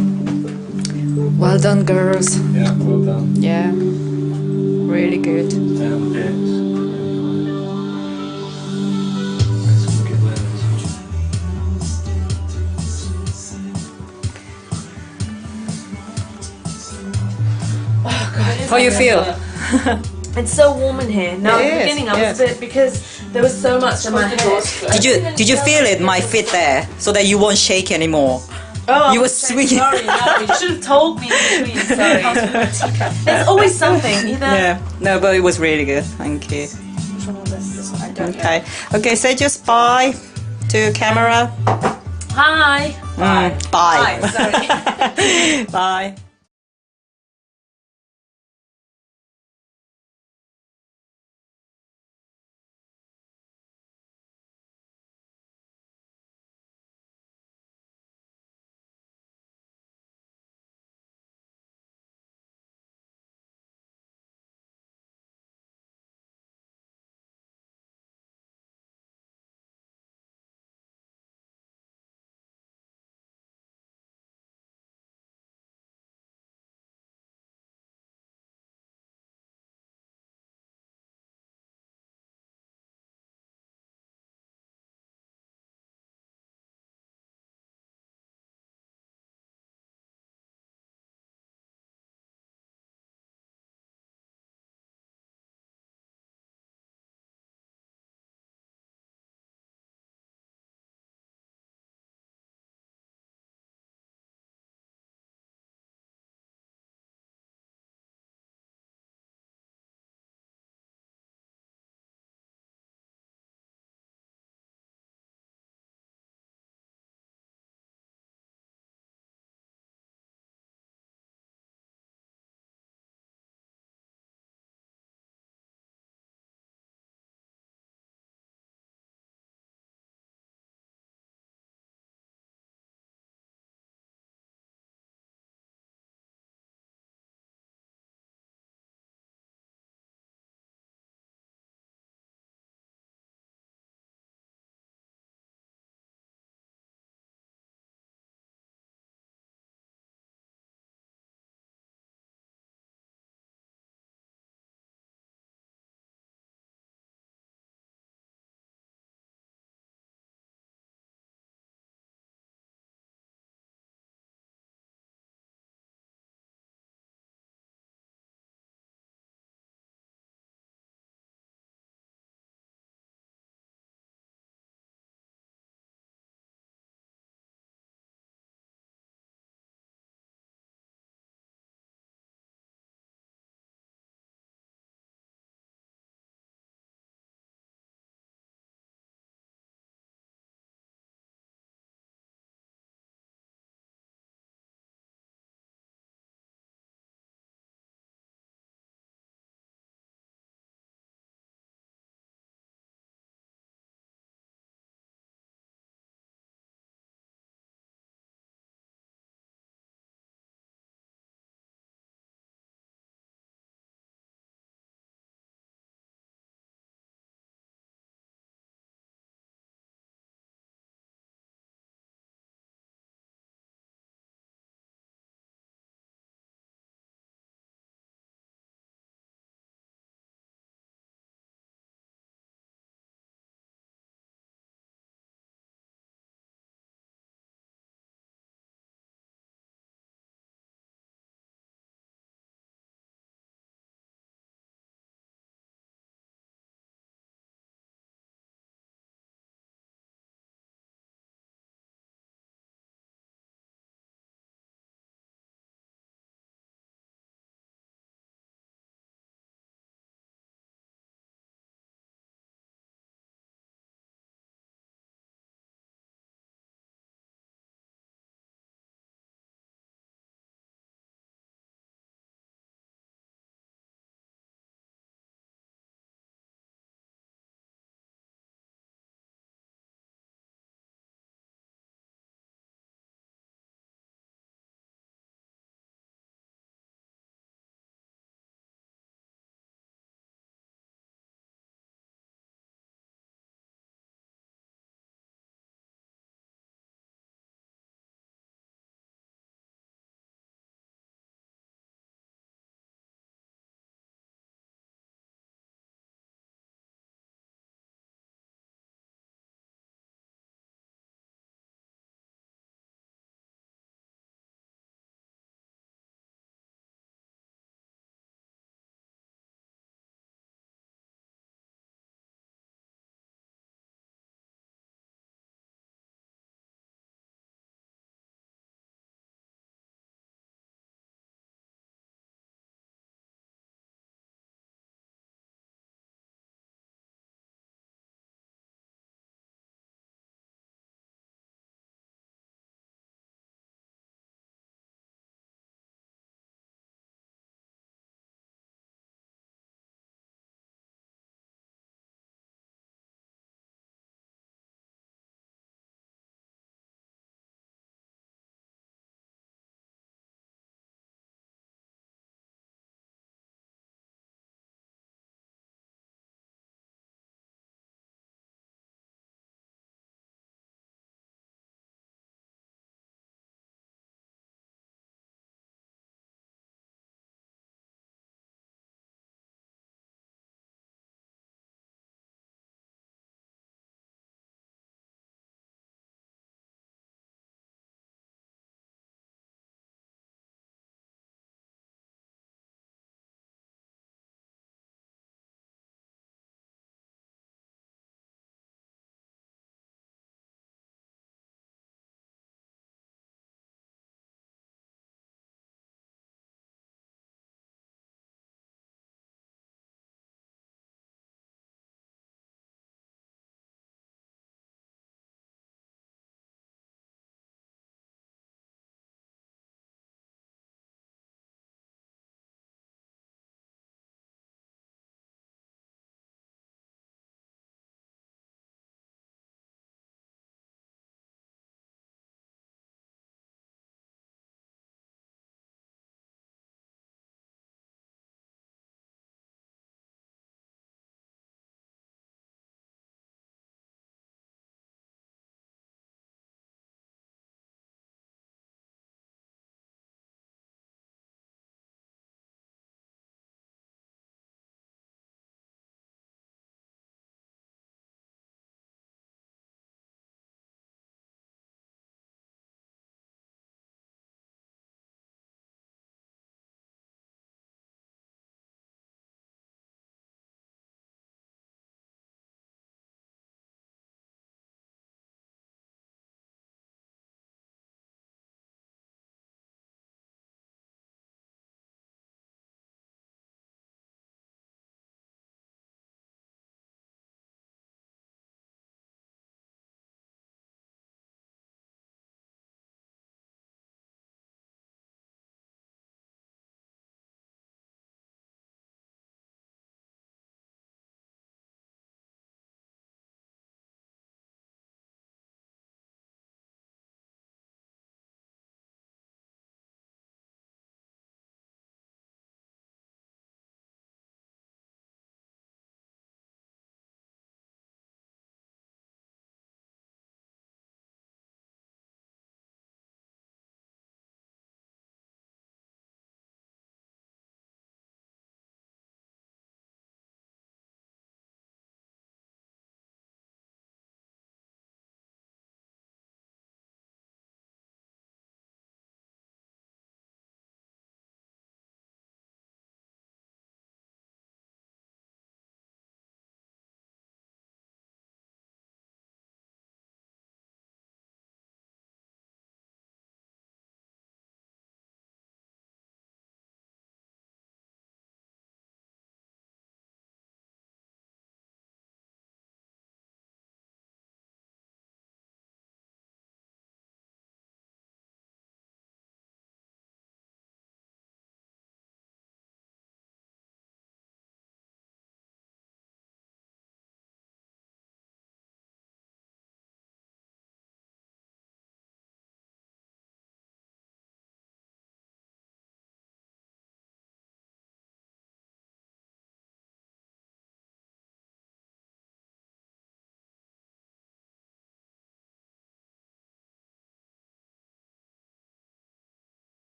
Ooh. Well done, girls. Yeah, well done. Yeah. Really good. Down bits. Let's look at those. How you feel? It's so warm in here. Now, It at the is, beginning, I yes. was a bit because there was so much in my head. Did you feel it? My feet there, so that you won't shake anymore. Oh, You were sorry, swinging. Sorry, no, you should have told me in between. Sorry. There's always something. Either. Yeah. No, but it was really good. Thank you. I don't know. Okay. Okay. Say just bye to camera. Hi. Bye. Hi. Sorry. Bye.